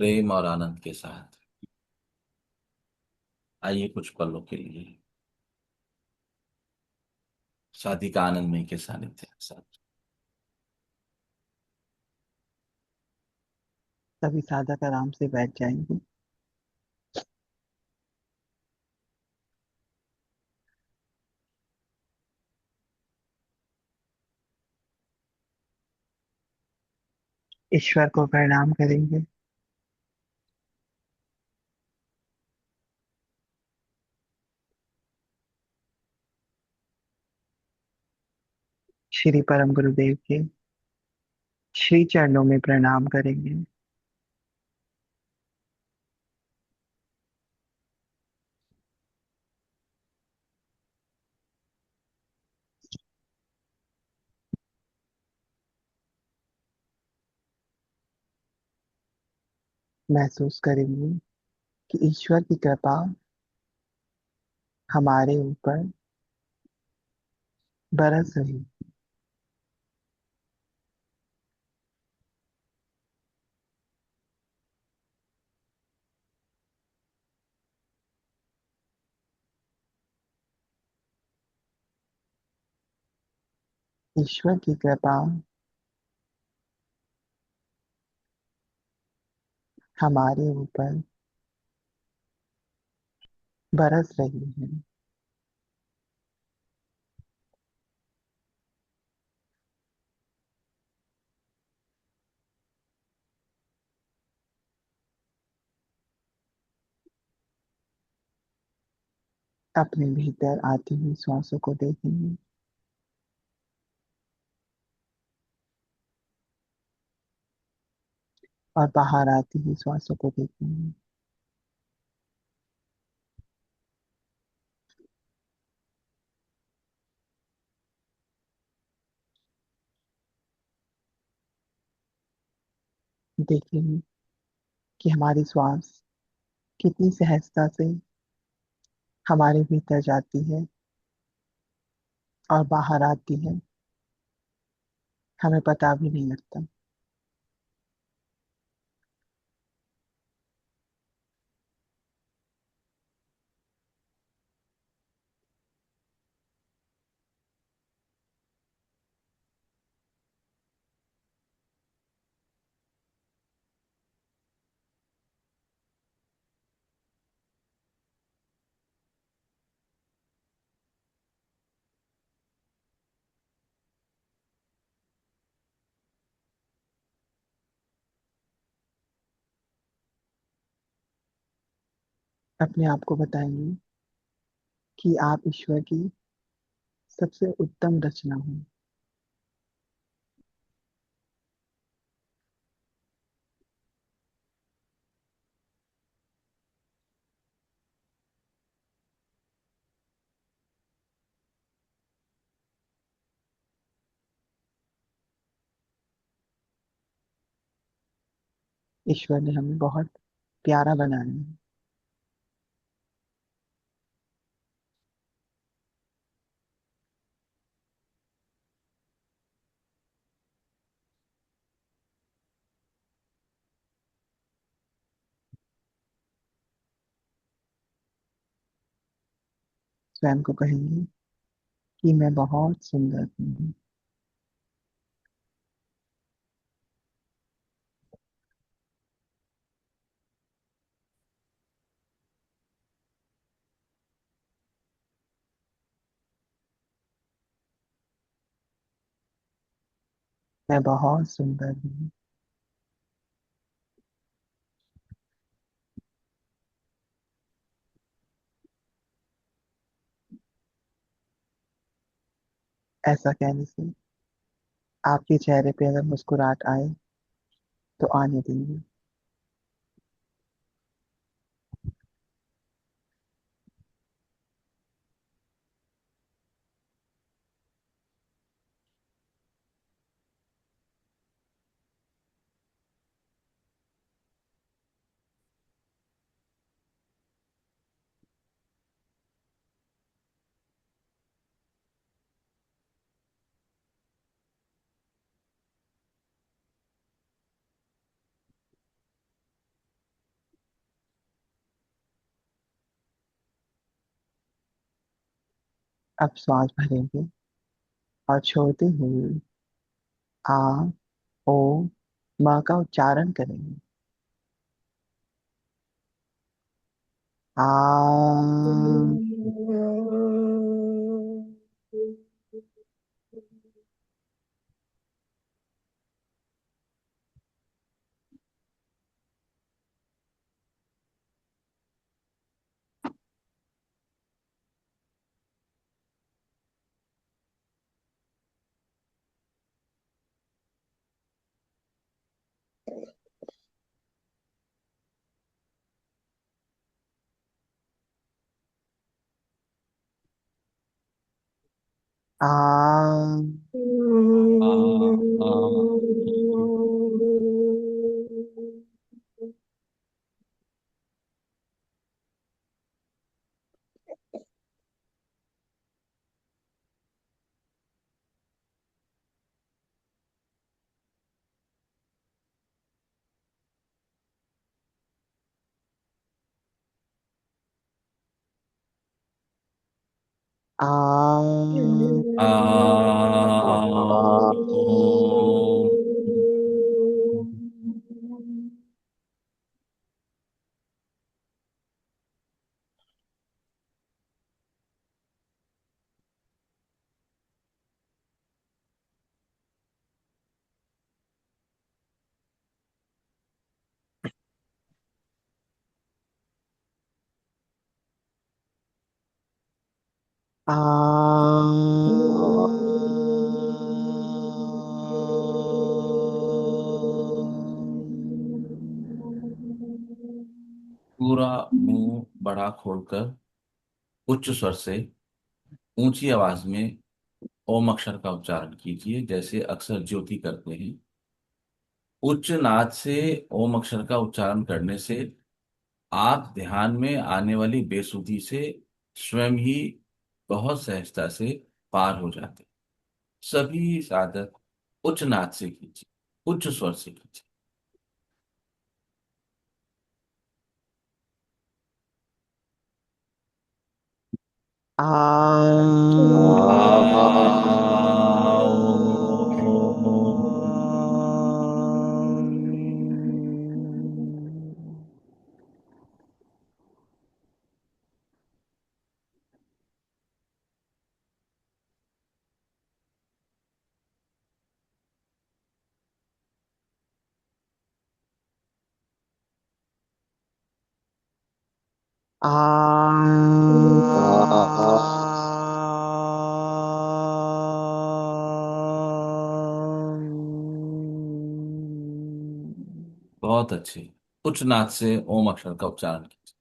प्रेम और आनंद के साथ। आइए कुछ पलों के लिए शादी का आनंद में के सानिध्य के साथ। तभी साधक आराम से बैठ जाएंगे। ईश्वर को प्रणाम करेंगे। श्री परम गुरुदेव के श्री चरणों में प्रणाम करेंगे। महसूस करेंगे कि ईश्वर की कृपा हमारे ऊपर बरस रही। ईश्वर की कृपा हमारे ऊपर बरस रही है। अपने भीतर आती हुई सांसों को देखेंगे और बाहर आती हुई सांसों को देखेंगे। देखेंगे कि हमारी श्वास कितनी सहजता से हमारे भीतर जाती है और बाहर आती है, हमें पता भी नहीं लगता। अपने आप को बताएंगे कि आप ईश्वर की सबसे उत्तम रचना हो। ईश्वर ने हमें बहुत प्यारा बनाया है। स्वयं को कहेंगे कि मैं बहुत सुंदर हूँ। मैं बहुत सुंदर हूँ। ऐसा कहने से आपके चेहरे पे अगर मुस्कुराहट आए तो आने दीजिए। अब श्वास भरेंगे और छोड़ते हुए आ ओ माँ का उच्चारण करेंगे। आ। आ। आ, आ, आ। आ, ओ, आ। पूरा मुंह बड़ा खोलकर उच्च स्वर से ऊंची आवाज में ओम अक्षर का उच्चारण कीजिए, जैसे अक्सर ज्योति करते हैं। उच्च नाद से ओम अक्षर का उच्चारण करने से आप ध्यान में आने वाली बेसुधी से स्वयं ही बहुत सहजता से पार हो जाते हैं। सभी साधक उच्च नाद से कीजिए, उच्च स्वर से कीजिए। आ। आओ। आ। बहुत अच्छे। उच्च नाद से ओम अक्षर का उच्चारण कीजिए।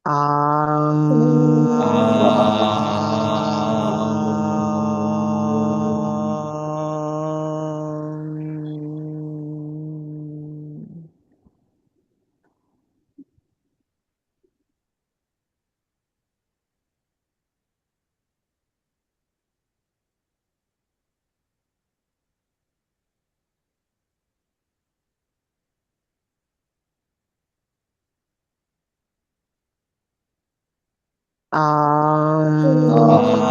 आ। आओ।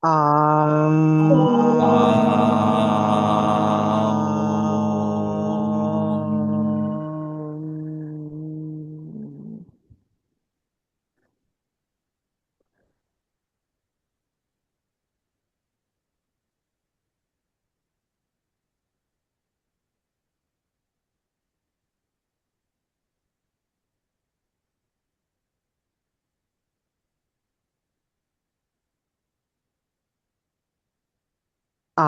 आओ। आ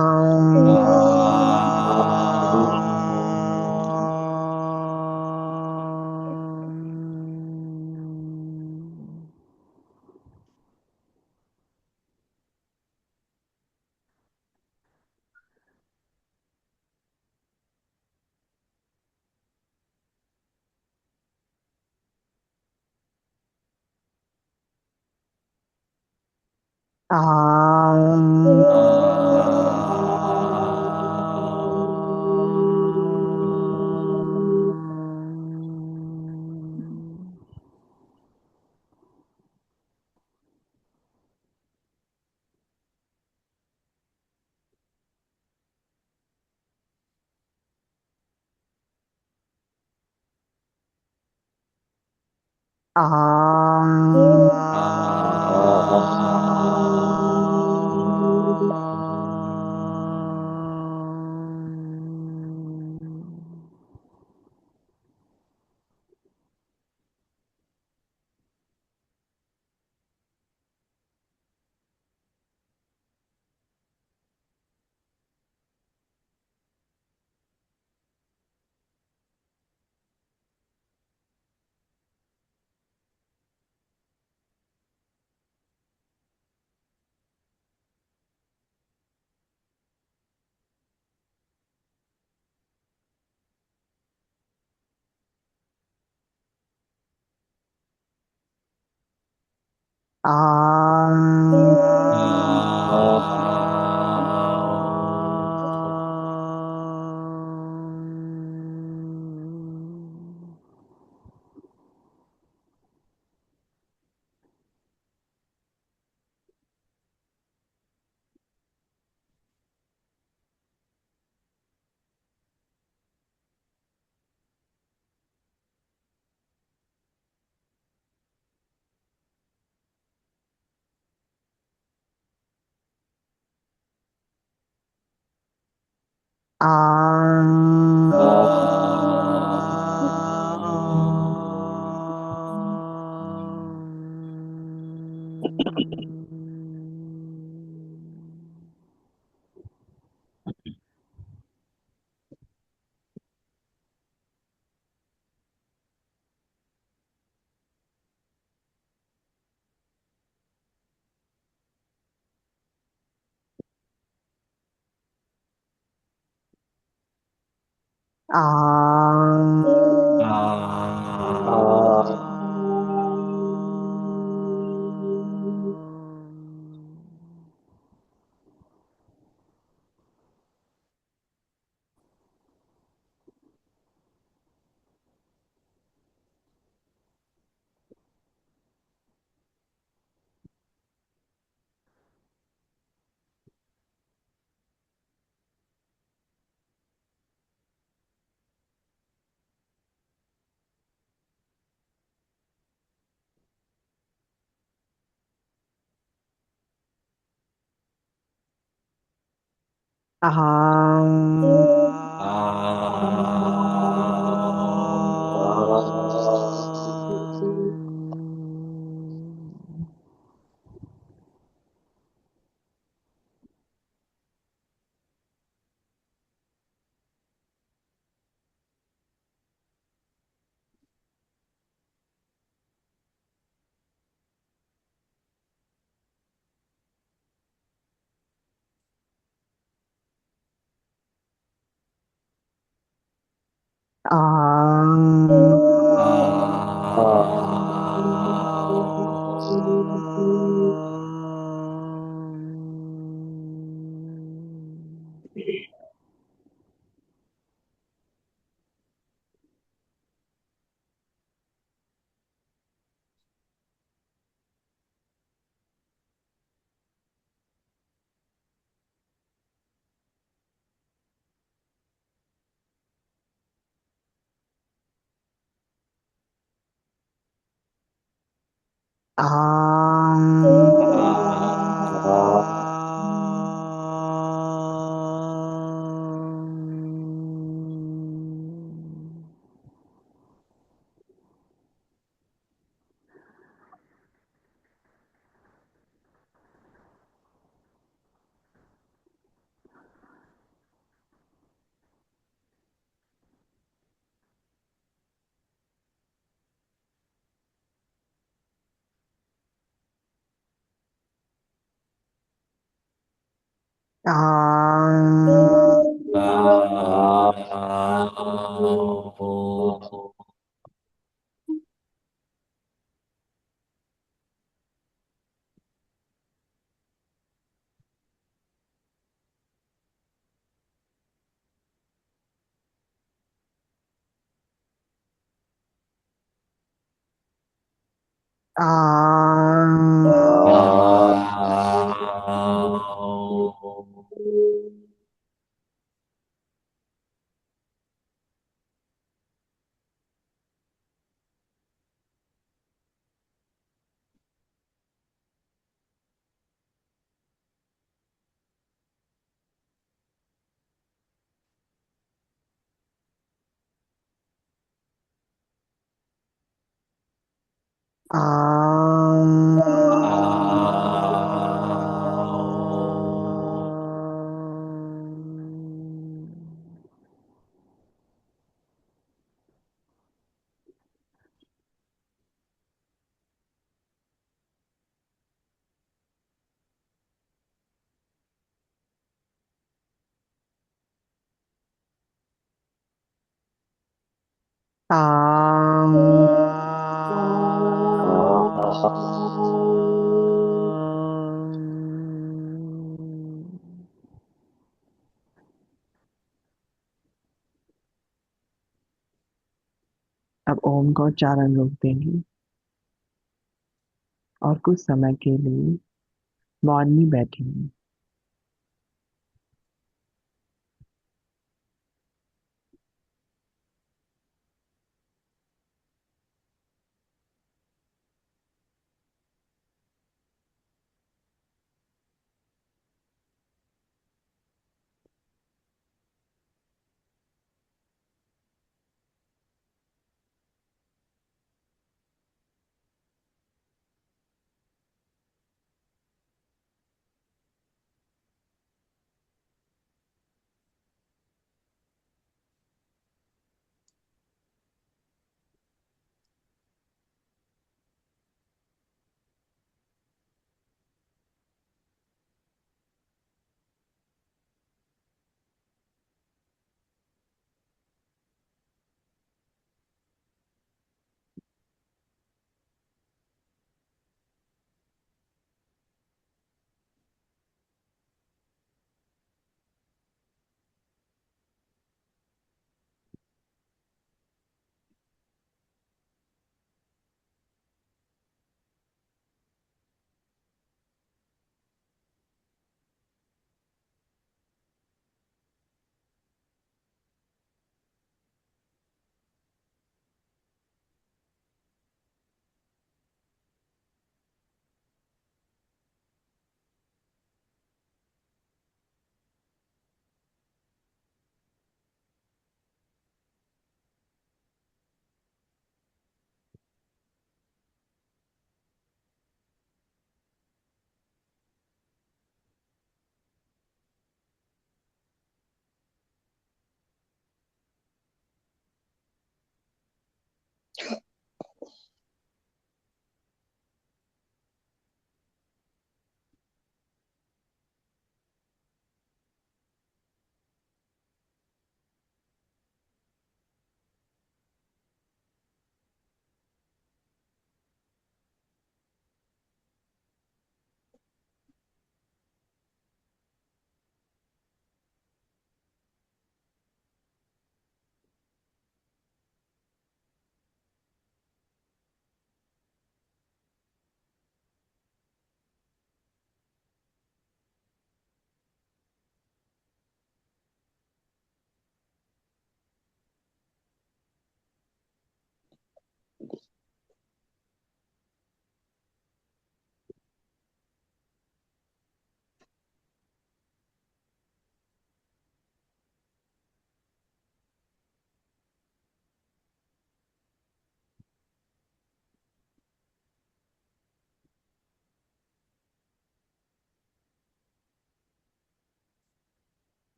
आ आ आ आ आ अब ओम का उच्चारण रोक देंगे और कुछ समय के लिए मौन में बैठेंगे।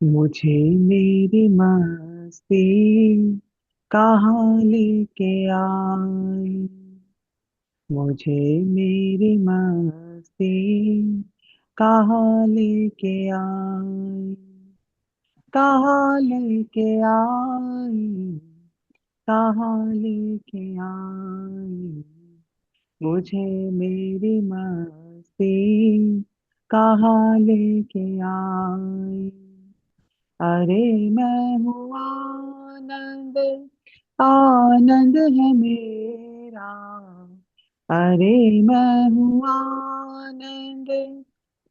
मुझे मेरी मस्ती कहाँ लेके आई, मुझे मेरी मस्ती कहाँ लेके आई, कहाँ लेके आई, कहाँ लेके आई, मुझे मेरी मस्ती कहाँ लेके आई। अरे मैं हूँ आनंद, आनंद है मेरा, अरे मैं हूँ आनंद,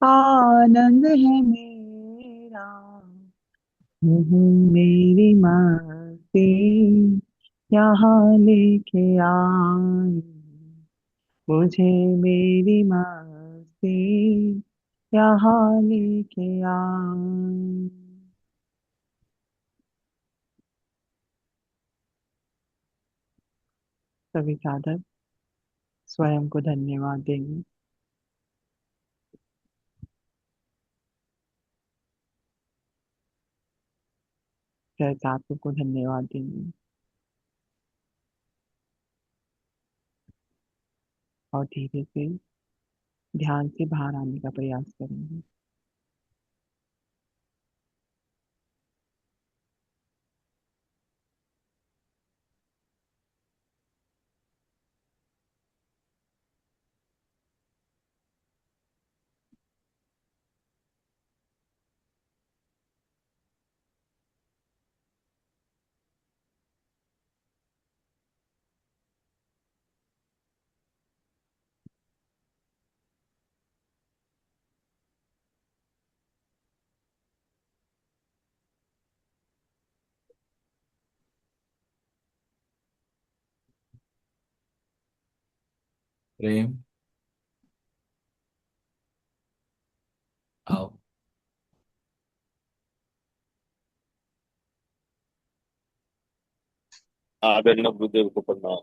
आनंद है मेरा, मेरी मस्ती यहाँ लेके आई, मुझे मेरी मस्ती यहाँ लेके आई। सभी साधक स्वयं को धन्यवाद देंगे। सहस्त्रों को धन्यवाद देंगे और धीरे से ध्यान से बाहर आने का प्रयास करेंगे। प्रेम, आओ। आदरणीय गुरुदेव को प्रणाम।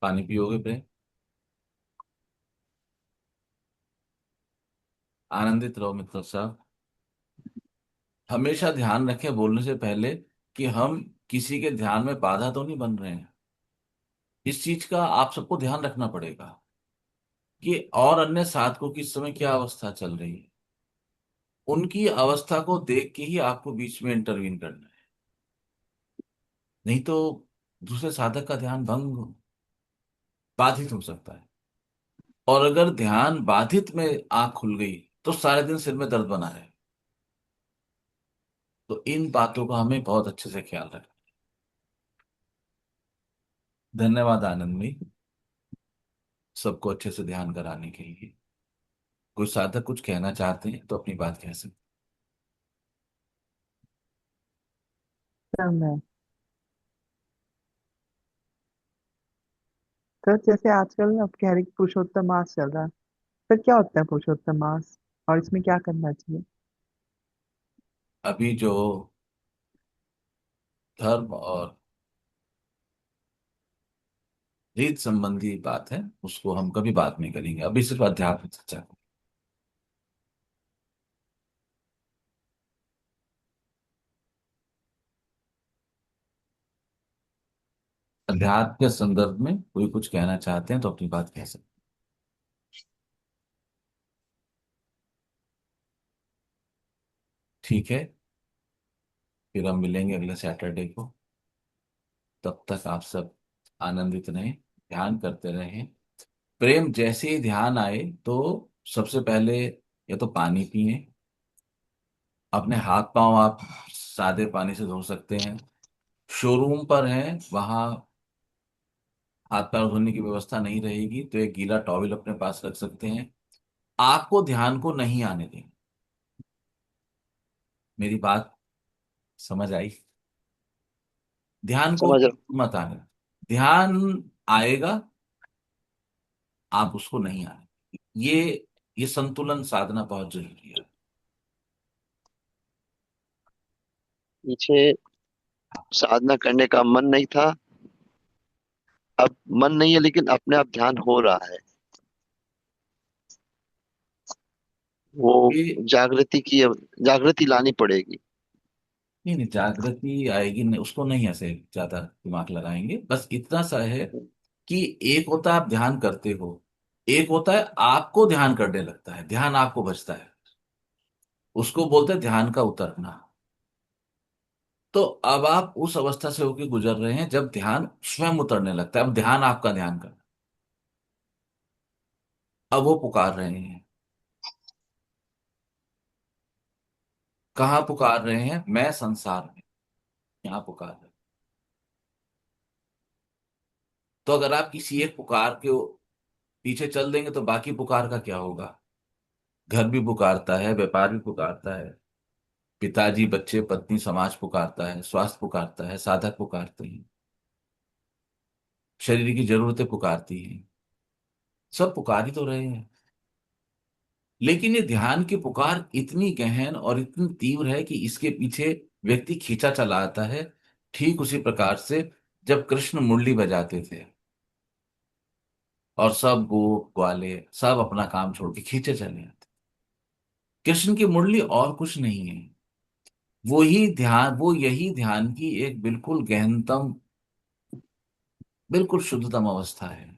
पानी पियोगे प्रेम? आनंदित रहो मित्र साहब। हमेशा ध्यान रखें बोलने से पहले कि हम किसी के ध्यान में बाधा तो नहीं बन रहे हैं। इस चीज का आप सबको ध्यान रखना पड़ेगा कि और अन्य साधकों की इस समय क्या अवस्था चल रही है। उनकी अवस्था को देख के ही आपको बीच में इंटरवीन करना है, नहीं तो दूसरे साधक का ध्यान बाधित हो सकता है। और अगर ध्यान बाधित में आंख खुल गई तो सारे दिन सिर में दर्द बना रहे। तो इन बातों का हमें बहुत अच्छे से ख्याल रखना। धन्यवाद आनंद, सबको अच्छे से ध्यान कराने के लिए। कोई साधक कुछ कहना चाहते हैं तो अपनी बात कह सकते सर मैं, सर जैसे आजकल आप कह रहे कि पुरुषोत्तम मास चल रहा है, सर क्या होता है पुरुषोत्तम मास और इसमें क्या करना चाहिए? हैं। अभी जो धर्म और रीत संबंधी बात है उसको हम कभी बाद में करेंगे, अभी सिर्फ अध्यात्म चर्चा करें। अध्यात्म के संदर्भ में कोई कुछ कहना चाहते हैं तो अपनी बात कह सकते हैं। ठीक है, फिर हम मिलेंगे अगले सैटरडे को। तब तक आप सब आनंदित रहें, ध्यान करते रहें। प्रेम जैसे ही ध्यान आए तो सबसे पहले या तो पानी पिए, अपने हाथ पांव आप सादे पानी से धो सकते हैं। शोरूम पर हैं वहां हाथ पैर धोने की व्यवस्था नहीं रहेगी तो एक गीला टॉवल अपने पास रख सकते हैं। आपको ध्यान को नहीं आने दें। मेरी बात समझ आई? ध्यान को समझ रहा मत आने। ध्यान आएगा, आप उसको नहीं आने। ये संतुलन साधना बहुत जरूरी है। पीछे साधना करने का मन नहीं था, अब मन नहीं है लेकिन अपने आप ध्यान हो रहा है। वो ये जागृति की, जागृति लानी पड़ेगी। नहीं नहीं, जागृति आएगी नहीं, उसको नहीं ऐसे ज्यादा दिमाग लगाएंगे। बस इतना सा है कि एक होता है आप ध्यान करते हो, एक होता है आपको ध्यान करने लगता है, ध्यान आपको बचता है, उसको बोलते हैं ध्यान का उतरना। तो अब आप उस अवस्था से होकर गुजर रहे हैं जब ध्यान स्वयं उतरने लगता है। अब ध्यान आपका ध्यान कर, अब वो पुकार रहे हैं। कहाँ पुकार रहे हैं? मैं संसार में, यहाँ पुकार रहे हैं। तो अगर आप किसी एक पुकार के पीछे चल देंगे तो बाकी पुकार का क्या होगा? घर भी पुकारता है, व्यापार भी पुकारता है, पिताजी बच्चे पत्नी समाज पुकारता है, स्वास्थ्य पुकारता है, साधक पुकारते हैं, शरीर की जरूरतें पुकारती हैं, सब पुकार ही तो रहे हैं। लेकिन ये ध्यान की पुकार इतनी गहन और इतनी तीव्र है कि इसके पीछे व्यक्ति खींचा चला आता है। ठीक उसी प्रकार से जब कृष्ण मुरली बजाते थे और सब गोप ग्वाले सब अपना काम छोड़ के खींचे चले आते, कृष्ण की मुरली और कुछ नहीं है। वो ही ध्यान, वो यही ध्यान की एक बिल्कुल गहनतम, बिल्कुल शुद्धतम अवस्था है।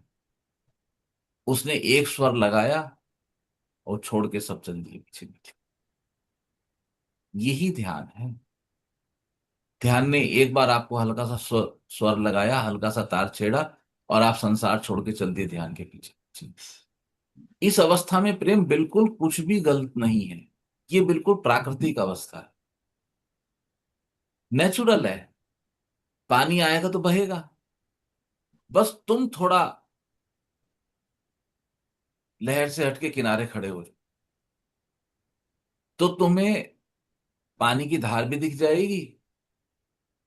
उसने एक स्वर लगाया और छोड़ के सब चल दिए पीछे पीछे। यही ध्यान है। ध्यान ने एक बार आपको हल्का सा स्वर स्वर लगाया, हल्का सा तार छेड़ा, और आप संसार छोड़ के चल दिए ध्यान के पीछे पीछे। इस अवस्था में प्रेम बिल्कुल कुछ भी गलत नहीं है। ये बिल्कुल प्राकृतिक अवस्था है, नेचुरल है। पानी आएगा तो बहेगा, बस तुम थोड़ा लहर से हटके किनारे खड़े हो जाओ, तो तुम्हें पानी की धार भी दिख जाएगी,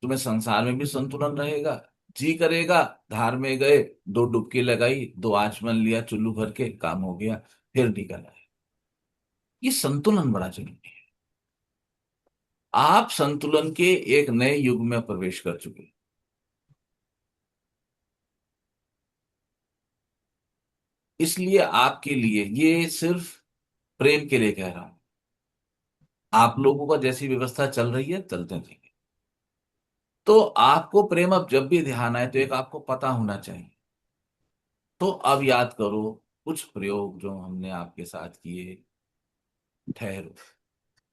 तुम्हें संसार में भी संतुलन रहेगा। जी करेगा, धार में गए, दो डुबकी लगाई, दो आचमन लिया चुल्लू भर के, काम हो गया, फिर निकल आए। ये संतुलन बड़ा जरूरी है। आप संतुलन के एक नए युग में प्रवेश कर चुके हैं। इसलिए आपके लिए ये सिर्फ प्रेम के लिए कह रहा हूं। आप लोगों का जैसी व्यवस्था चल रही है चलते रहेंगे। तो आपको प्रेम अब जब भी ध्यान आए तो एक आपको पता होना चाहिए। तो अब याद करो कुछ प्रयोग जो हमने आपके साथ किए। ठहरो,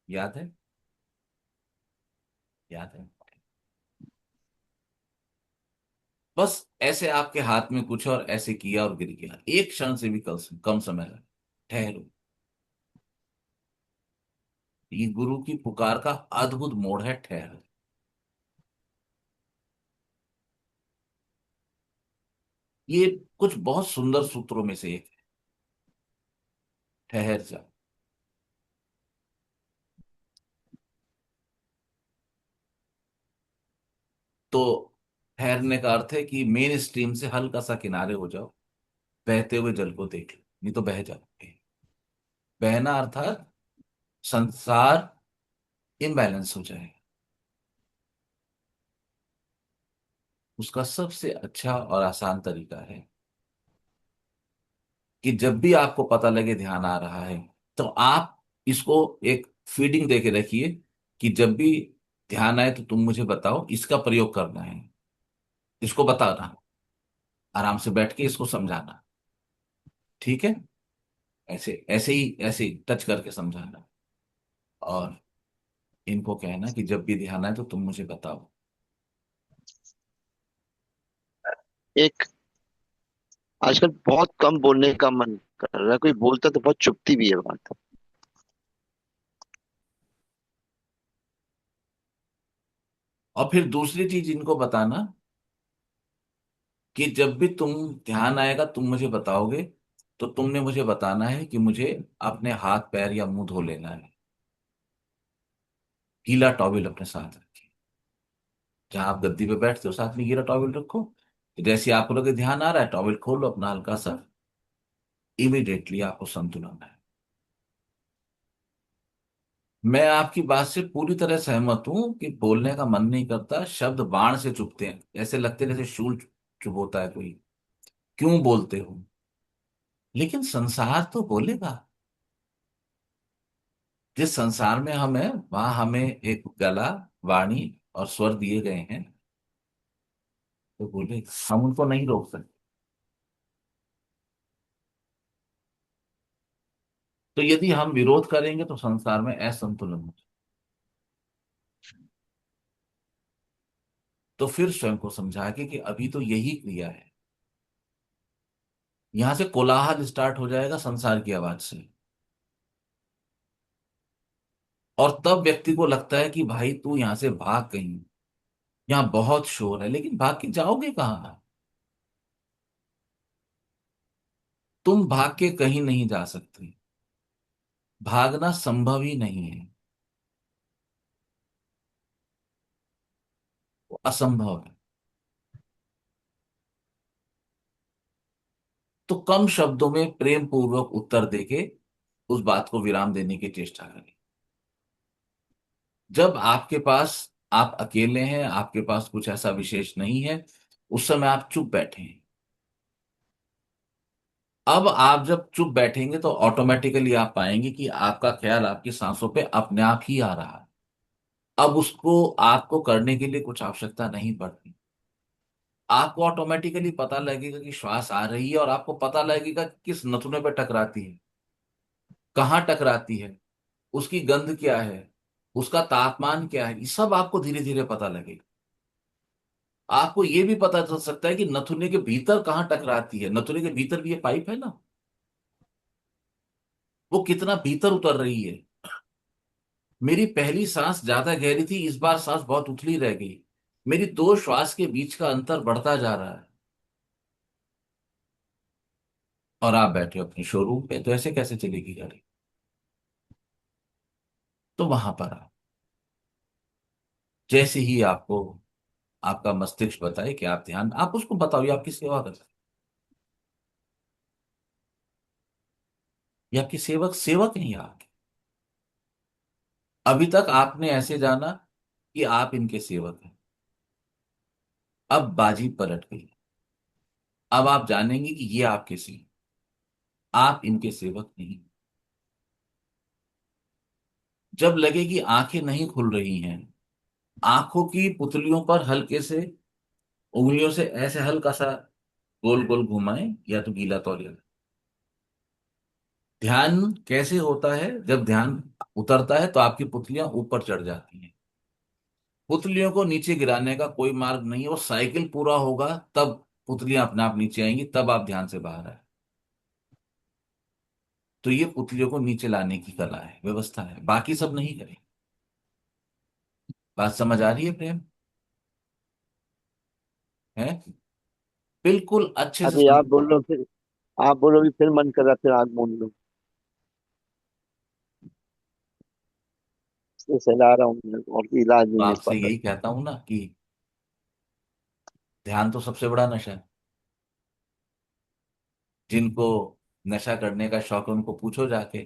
याद है? याद है? बस ऐसे आपके हाथ में कुछ और ऐसे किया और गिर गया, एक क्षण से भी कम समय लगा। ठहरो। ये गुरु की पुकार का अद्भुत मोड़ है, ठहरो। ये कुछ बहुत सुंदर सूत्रों में से एक है, ठहर जा। तो ठहरने का अर्थ है कि मेन स्ट्रीम से हल्का सा किनारे हो जाओ, बहते हुए जल को देख लो, नहीं तो बह जाओगे। बहना अर्थात संसार इम्बैलेंस हो जाएगा। उसका सबसे अच्छा और आसान तरीका है कि जब भी आपको पता लगे ध्यान आ रहा है, तो आप इसको एक फीडिंग दे के रखिए कि जब भी ध्यान आए तो तुम मुझे बताओ, इसका प्रयोग करना है, इसको बताना, आराम से बैठ के इसको समझाना। ठीक है? ऐसे ऐसे ही टच करके समझाना, और इनको कहना कि जब भी ध्यान आए तो तुम मुझे बताओ। एक, आजकल बहुत कम बोलने का मन कर रहा है, कोई बोलता तो बहुत चुभती भी है बात। और फिर दूसरी चीज इनको बताना कि जब भी तुम ध्यान आएगा तुम मुझे बताओगे, तो तुमने मुझे बताना है कि मुझे अपने हाथ पैर या मुंह धो लेना है। गीला टॉवल अपने साथ रखिए, जहां आप गद्दी पे बैठते हो साथ में गीला टॉवल रखो। जैसे आपको लगे ध्यान आ रहा है, टॉवेल खोलो अपना हल्का सा, इमिडिएटली आपको संतुलन है। मैं आपकी बात से पूरी तरह सहमत हूं कि बोलने का मन नहीं करता, शब्द बाण से चुभते हैं, ऐसे लगते हैं जैसे शूल चुभोता है कोई, क्यों बोलते हो। लेकिन संसार तो बोलेगा। जिस संसार में हम हैं वहां हमें एक गला, वाणी और स्वर दिए गए हैं, तो बोले, हम उनको नहीं रोक सकते। तो यदि हम विरोध करेंगे तो संसार में असंतुलन हो, तो फिर स्वयं को समझा के कि अभी तो यही क्रिया है। यहां से कोलाहल स्टार्ट हो जाएगा संसार की आवाज से, और तब व्यक्ति को लगता है कि भाई तू यहां से भाग कहीं, यहाँ बहुत शोर है, लेकिन भाग के जाओगे कहाँ। तुम भाग के कहीं नहीं जा सकते, भागना संभव ही नहीं है, वो असंभव है। तो कम शब्दों में प्रेम पूर्वक उत्तर देके उस बात को विराम देने की चेष्टा करें। जब आपके पास, आप अकेले हैं, आपके पास कुछ ऐसा विशेष नहीं है, उस समय आप चुप बैठे हैं। अब आप जब चुप बैठेंगे तो ऑटोमेटिकली आप पाएंगे कि आपका ख्याल आपकी सांसों पे अपने आप ही आ रहा है। अब उसको आपको करने के लिए कुछ आवश्यकता नहीं पड़ती। आपको ऑटोमेटिकली पता लगेगा कि श्वास आ रही है, और आपको पता लगेगा कि किस नथुने पे टकराती है, कहाँ टकराती है, उसकी गंध क्या है, उसका तापमान क्या है, ये सब आपको धीरे धीरे पता लगेगा। आपको ये भी पता चल सकता है कि नथुने के भीतर कहाँ टकराती है। नथुने के भीतर भी ये पाइप है ना, वो कितना भीतर उतर रही है। मेरी पहली सांस ज्यादा गहरी थी, इस बार सांस बहुत उथली रह गई। मेरी दो श्वास के बीच का अंतर बढ़ता जा रहा है। और आप बैठे हो अपनी शोरूम पे, तो ऐसे कैसे चलेगी गाड़ी। तो वहां पर आप, जैसे ही आपको आपका मस्तिष्क बताए कि आप ध्यान, आप उसको बताओ ये आपकी सेवा कर सकते, ये आपकी सेवक सेवक नहीं आपके। अभी तक आपने ऐसे जाना कि आप इनके सेवक हैं, अब बाजी पलट गई। अब आप जानेंगे कि ये आपके सेवक, आप इनके सेवक नहीं। जब लगे कि आंखें नहीं खुल रही हैं, आंखों की पुतलियों पर हल्के से उंगलियों से ऐसे हल्का सा गोल गोल घुमाएं, या तो गीला तौलिया। ध्यान कैसे होता है, जब ध्यान उतरता है तो आपकी पुतलियां ऊपर चढ़ जाती हैं। पुतलियों को नीचे गिराने का कोई मार्ग नहीं है, वो साइकिल पूरा होगा तब पुतलियां अपने आप नीचे आएंगी, तब आप ध्यान से बाहर आए। तो ये पुतलियों को नीचे लाने की कला है, व्यवस्था है, बाकी सब नहीं करें। बात समझ आ रही है प्रेम, है। बिल्कुल अच्छे से अभी आप बोल रहे हो, फिर आप बोलो भी, फिर मन कर रहा है, फिर आग मूंद लो। इसलिए सहला रहा हूँ मैं, और कोई इलाज तो नहीं मिल आपसे पाता। यही कहता हूं ना कि ध्यान तो सबसे बड़ा नशा है। जिनको नशा करने का शौक है उनको पूछो जाके,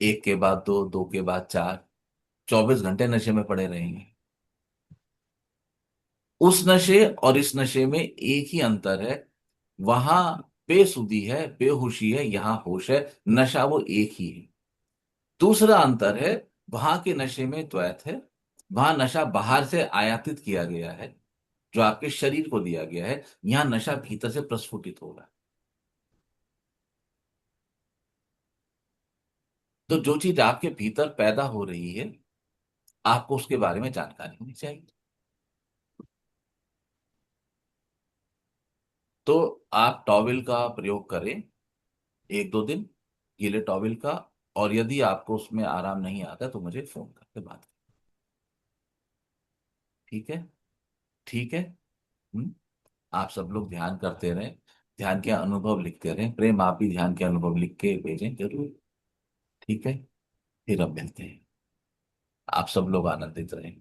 एक के बाद दो, दो के बाद चार, 24 घंटे नशे में पड़े रहेंगे। उस नशे और इस नशे में एक ही अंतर है, वहां बेसुधी है, बेहोशी है, यहाँ होश है। नशा वो एक ही है। दूसरा अंतर है, वहां के नशे में द्वैत है, वहां नशा बाहर से आयातित किया गया है, जो आपके शरीर को दिया गया है। यहाँ नशा भीतर से प्रस्फुटित हो रहा है। तो जो चीज आपके भीतर पैदा हो रही है, आपको उसके बारे में जानकारी होनी चाहिए। तो आप टॉवेल का प्रयोग करें 1-2 दिन, गीले टॉवेल का। और यदि आपको उसमें आराम नहीं आता तो मुझे फोन करके बात करें। ठीक है, ठीक है। हम्म। आप सब लोग ध्यान करते रहें, ध्यान के अनुभव लिखते रहें। प्रेम, आप भी ध्यान के अनुभव लिख के भेजें जरूर। ठीक है, फिर अब मिलते हैं। आप सब लोग आनंदित रहें।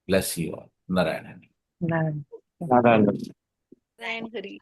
Bless you all. नारायण। नहीं। नारायण। नारायण हरि।